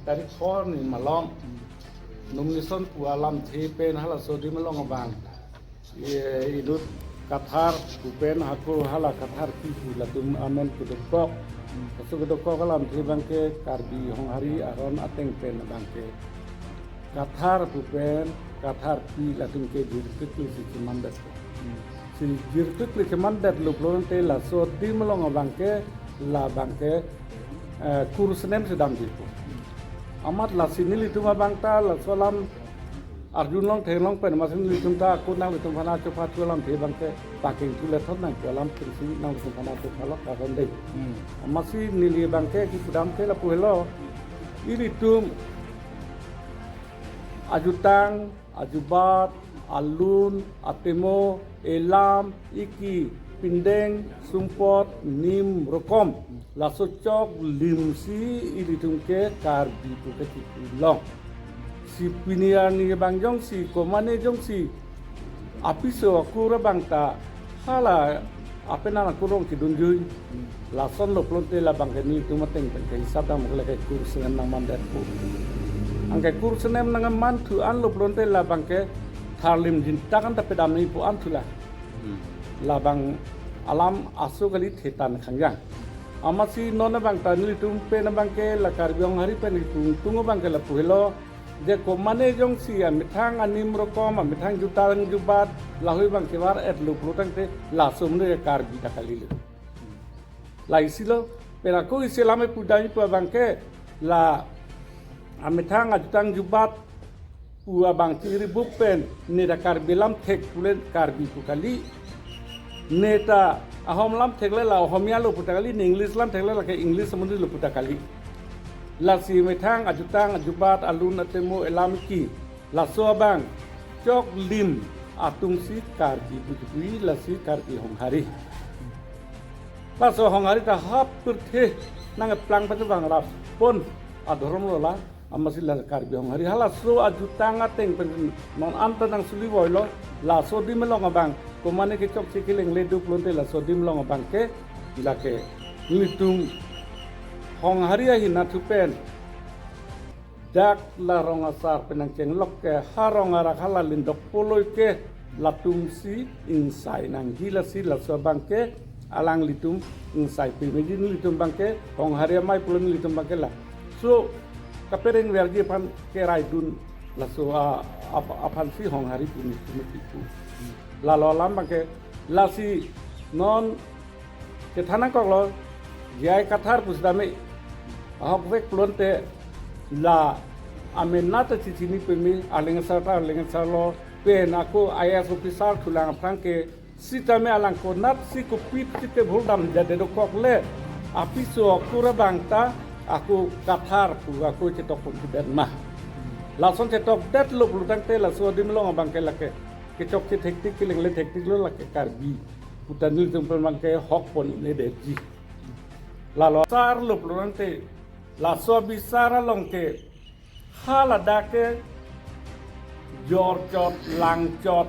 dari kor ni malam numison pualam thipen hala sodi malong abang idut kathar pupen aku hala kathar pipu latum amen kudokok kasu kudokok kalam thi bangke karbi hong hari aron ateng pen bangke kathar pupen kathar pi latum ke jirkut si mandat si jirkut li mandat luplon te la sodi malong bangke la bangke kurusnem sedang jipu amat la sini litum bangta la solam Arjun long theng long pen masin litum ta aku nang litum phana chu pha chu lam the bangke paking tu le thon nang kolam krisi nang litum phana chu pha lok ka ron dei masi nili bangke ki pudam te la puhelo iritum ajutang ajubat alun atemo elam iki pindeng sumpot nim rokom la socok limsi iritum ke karbi tu ke long si pinian ni bang jong si komane jong si apiso aku rabang ta hala apena na kurong kidunjui la son lo plonte la bang ni tu mateng ke sabda mo le ke kurs ngan nang mandat pu angke kurs nem nang man tu an lo plonte la bang ke tharlim jin takan ta pedam ni pu an tu la bang alam asu kali thetan khangjang amasi nona bang ta ni tum pe na bang ke la karbyong hari pe ni tungo bang ke la puhelo je komane jong si mitang anim rokom mitang jutang jubat lahui bang kewar et lu plutang te la somne karbi ta kalile la isilo pera ko iselame pudai pu bang ke la amitang jutang jubat pu bang tiri bupen ni da karbilam thek pulen karbi pu kali neta ahom lam thekle la ahomia lo putakali ni english lam thekle la ke english samundi lo putakali la si metang ajutang ajubat alun atemo elamiki la so bang chok lim atung si karbi putui la si karbi hong hari la so hong hari ta hap purthe nang plang pa bang rap pon adhorom lo la amasi la karbi hong hari hala so ajutang ateng pen non anta nang suli boilo la so di melong bang komane ke chok sikileng le du plonte la so di melong bang ke la ke nitung hong hari hina tupen dak la rong asar penang ceng lok ke harong ara khala lindok poloi ke latum si insai nang gila si la so bangke alang litum insai pi mejin litum bangke hong hari mai pulun litum bangke la so kapereng vergi pan ke raidun la so apan si hong hari puni itu la lo lam bangke la si non ke thana kok lo jai kathar pusdame ahok vek plonte la amenata cicini pemi alenga sarlo pen aku ayas officer tulang prangke sita me alang konat si ko pit kite bhuldam jade do kokle apiso akura bangta aku kathar pu aku cetok pun mah lason cetok dat lo blutang te la so dim lo bangke lake ke chok ke teknik kileng le teknik lo lake karbi putanil tumpel bangke hok pon ne deji la lo sar lo blutang te la so bisara longke hala dake jorjot langjot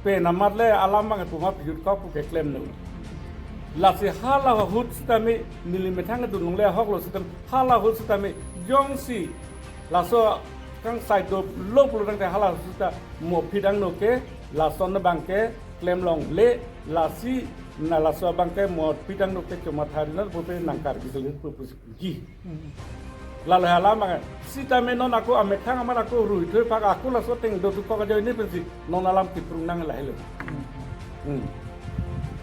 penamat le alam bang tu hap yut ko ke klem nu la si hala hut stame milimetang du nong le hok lo sitam hala hut stame jongsi la so kang sai do lo plu dang te hala suta mo phidang no ke la son bangke klem long le la si na la so bangke mo pitang no ke cuma tharinar bope nangkar biselir pupuji lalu halama sita menon aku amethang amar aku rui thoi pak aku la so teng do tu ko ga ini pensi non alam kiprung nang la helo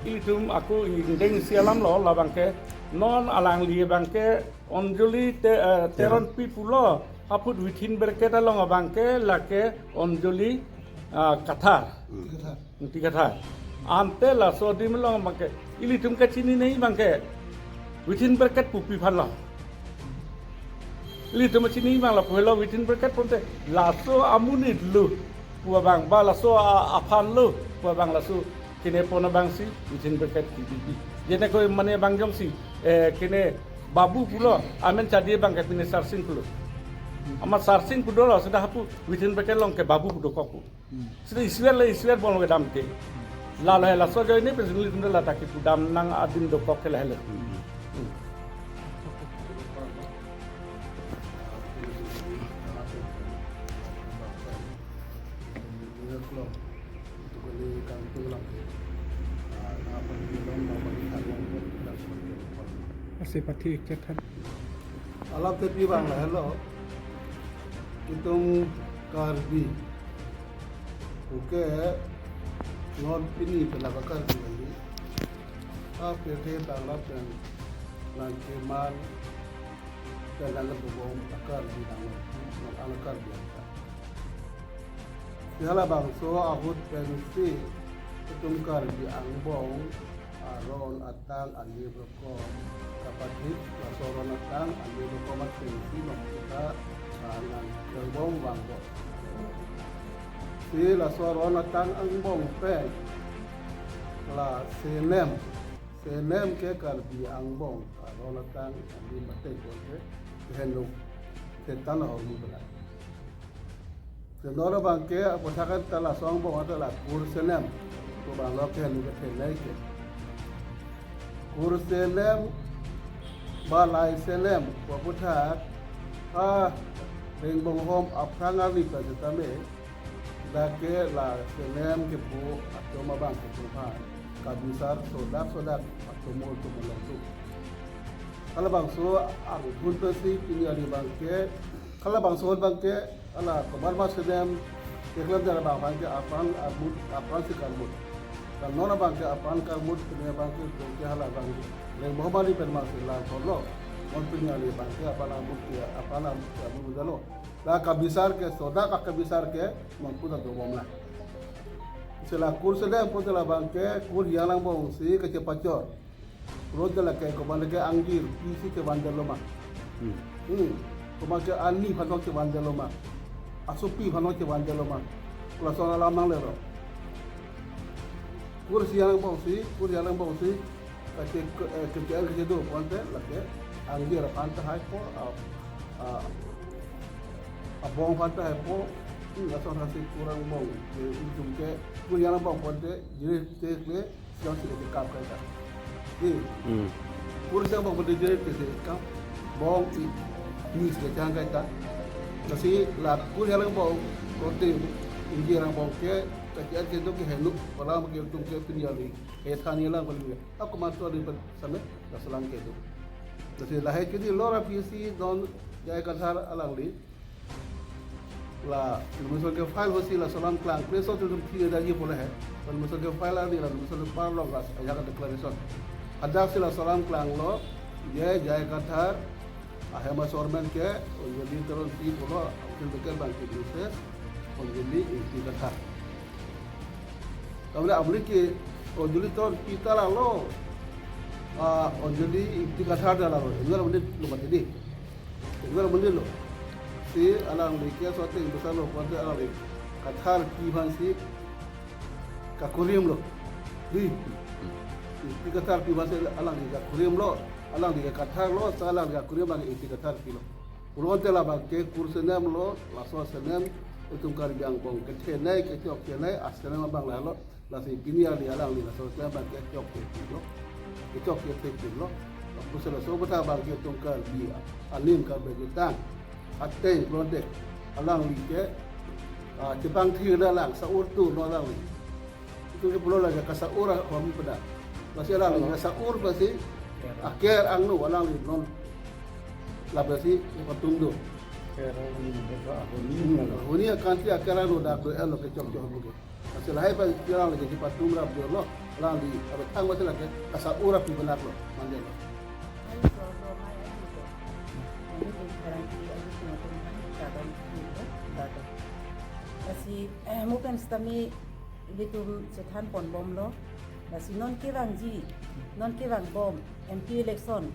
itum aku indeng sialam lo la bangke non alang li bangke onjoli teron pipulo apud within berketa long bangke lake onjoli kathar tiga thar ante la so dim long bangke ilitum ka chini nei bangke within berket pupi phala ilitum chini bang la phelo within berket ponte la so amuni lu pu bang ba la so aphan lu pu bang la so kine pona bang si within berket kibi jene ko mane bang jong si kine babu pulo amen chadi bang ke pine sarsing pulo ama sarsing pulo sudah hapu within berket long ke babu pulo koku sudah iswer bolong ke dam ke la la so joy ni presently tunda la takip dam nang adin do kokkel hele lo itu kali kampung lang apa ni lo mau berikan yang dan Masih pati ketan. alam tepi bang lah lo itong karbi oke non ini pelaku karbi lagi apa yang tanglap dan langkeman dan dalam bawang akar di dalam akar biasa. Segala bangsa ahut pensi itungkar di angbong aron atang ali berko kapatid lasoron atang ali berko mat pensi kita dengan gerbong bangko. Si lasoron atang angbong pen la senem ke kalbi angbong aron atang ali mate kote henuk setan orang belah. Senora bangke aposakan telah song bong adalah kursenem, tu banglo ke henuk ke naik. Kursenem balai senem, waputak ring bong hom apang ali pada tame, dake la senem ke bu atau mabang ke tuhan, kabisar sodak atau mul tu melontuk. Kalau bangso aku pun pasti ini ada bangke. Kalau bangso bangke, ala kabar mas sedem. Iklan dari bangke apaan si kalmut. Kalau nona bangke apaan kalmut punya bangke bangke hala bangke. Yang Muhammad ini permasalahan lah kalau mon punya ada bangke apaan amut ya apaan amut dalo. Lah kabisar ke soda kabisar ke mampu tak domong lah. Setelah kursus sedem pun telah bangke kur yang bong si kecepacor. Roda la ke komanda ke anggir isi ke bandar loma komanda ke ani phanok ke bandar loma asupi phanok ke bandar loma kelasona lamang lero kursi yang bongsi ke do ponte la ke anggir panta hai po abong panta hai po kelasona si kurang bong ke ujung ke kur yang bong ponte jadi ke siang sih ke kap ka kurang yang bang berdiri di sini kan, bang ini sekarang kita, kasi lah kurang yang bang kote India yang bang ke, kacian kita ke henuk, kalau mungkin tu ke penyali, thani lah boleh. Aku masuk di sana, dah selang ke tu. Kasi lahir jadi lora PC don jaya kasar alang li, lah misal ke file hosi lah selang klang, preso tu tidak lagi boleh. Kalau misal ke file lagi lah, misal parlong gas, ayat declaration. Ada sila salam klang lo, ye jaya kathar, ahema sormen ke, jadi terus di pulau, mungkin beker bangkit proses, jadi inti kathar. Kemudian abli ke, jadi terus kita lah lo, jadi inti kathar dah lah lo, enggak mungkin lo mati enggak mungkin lo, si alang likia suatu yang besar lo, pada alang lik, kathar kiban si, kakurium lo, di. Tiga tar pi bahasa alang diga kurium lo alang diga kathar lo salang diga kurium bagi tiga tar kilo urut telah bagi kursenem lo laso senem utung kari biang bong kecenai keciok kenai askenem bang lalo lasi kini ali alang di laso senem bagi keciok kilo aku sela so beta bagi utung kari bi alim kar begitan atei produk alang li ke Jepang thi dalang saur tu no alang itu ke pulau lagi kasaur kami pada masih alang ni saur pasti akhir angnu alang ni non labasi patundu huni akan ti akhir angnu dah do elo ke cok cok buke masih lahir pas alang lagi di patung rab do lo alang di apa tang masih lagi kasaur pi benar lo mandel Kasi mungkin kami itu setan pon bom lo, kasi non kirang bom MP election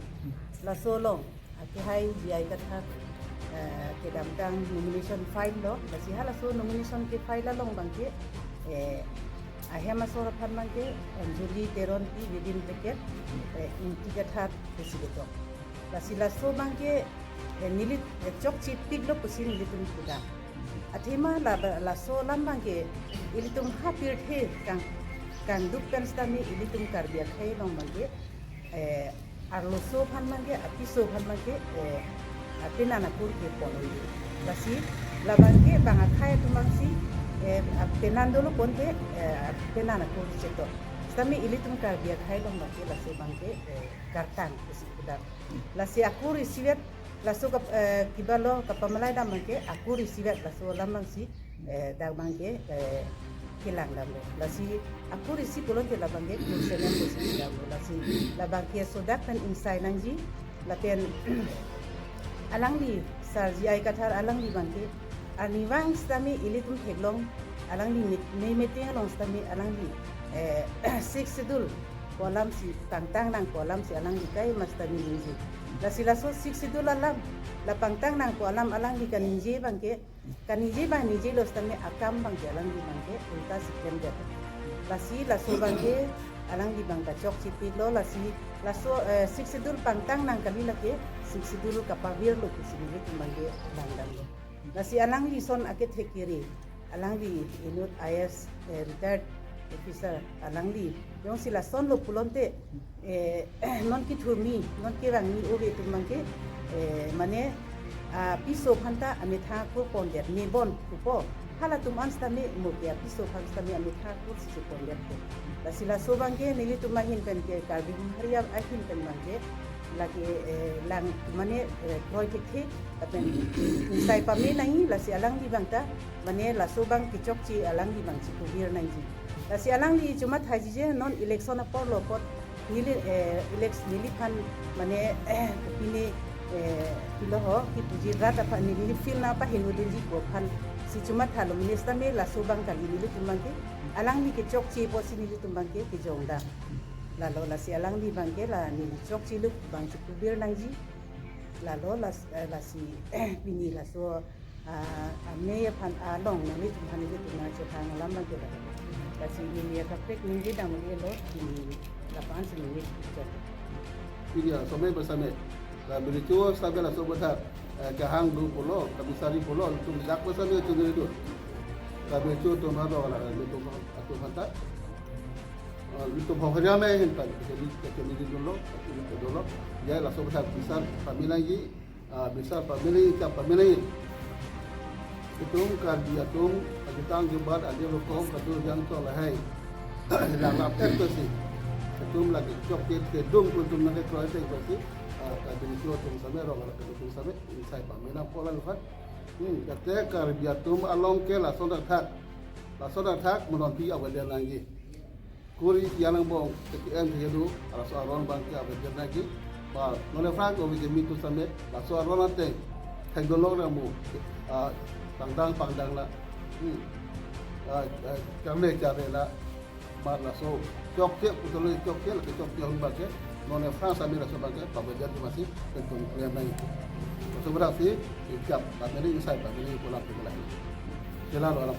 la solo, aki hai jai kathat ke damtang nomination file lo, kasi hala so nomination ke file la long bangke ahema sora phan bangke anjuli teron pi within bracket inti kathat presidento, kasi la so bangke nilit chok chip pig lo pusin nilitum kuda. Athema la so lambang ke ilitung hapir the kang duk kan stami ilitung karbia khai long bangke arlo so phan mangke apiso phan mangke apina na kur ke pon lasi la bangke banga khai tu mangsi penan dulu ponte penan aku ceto stami ilitum kar biak hai long bangke la so bangke kartan isi kuda la si aku receive la so kibalo kapamalai dam bangke aku receive la so lamang si da bangke kilang dam la si aku receive bolon te la bangke kursenem bosi dam la si la bangke sodak tan insai nangji la pen alang di sarji ai kathar alang di bangke aniwang stami ilitum heglong alang di meeting along stami alang di 6 sidul kolam si tangtang nang kolam si alang di kai mastami ninji la sila so 6 sidul alam la pangtang nang kolam alang di kaninje bangke bang nije lo stami akam bangke alang di bangke ulta sikem dia la si la so bangke alang di bang bacok cipi lo la so 6 sidul pangtang nang kali la ke 6 sidul kapavir lo kisini bangke bangdam lo nasi alang di son ake tekiri alang di inut IS retired officer alang di yung sila son lo pulonte non ki thurmi non ki rangi obe tumangke mane piso phanta amitha ko pondet ni bon ko hala tuman stami mukia piso phanta stami amitha ko si pondet la sila so bangke nili tumahin pen ke karbi haria ahin pen bangke lagi lang mane project he apen sai pami nai la si alang di bangta mane la so bang kichok chi alang di bang chi kubir nai ji la si alang di cuma haji je non election apor lo pot nili election nili pan mane pini pilo ho ki puji rat apa nili fil na pa hinu di ko pan si cuma thalo minister me la so bang kali nili tumbang ke alang di kichok chi po si nili tumbang ke ki jongda lalu la si alang di bangke la ni chok ciluk bang cikubir nangji lalu la si bini la so ame ya pan along nani tuhan itu tuna cetang lam bangke la si ni ya kapek ni dang ni lo di lapangan sini cok Ini ya sampai bersama bericu sampai la so betar kahang du pulo kabisari pulo tum dak bersama itu itu bericu tum hado la itu atau hanta itu pokoknya main kan jadi dulu ya langsung besar family lagi besar family itu kan dia tuh kita angkat ada lokal kado yang soleh dalam apa itu sih itu lagi coklat kedung untuk mereka keluarga itu sih kado itu tuh sampai orang kado itu sampai saya family pola lupa kata kalau dia tuh along ke langsung dak menonti awal dia lagi kuri yang bong KTM hidu ala soaron bangki abejan lagi ba nole frank o bige mitu sambe la soaron ate teknolog ramu pangdang la kamne jare la ba la so chokte putolo chokte la chokte hon bage nole frank sambe la so bage abejan masih tentu klien nai so berarti ikap kamne insai bage pola pola jelalo ala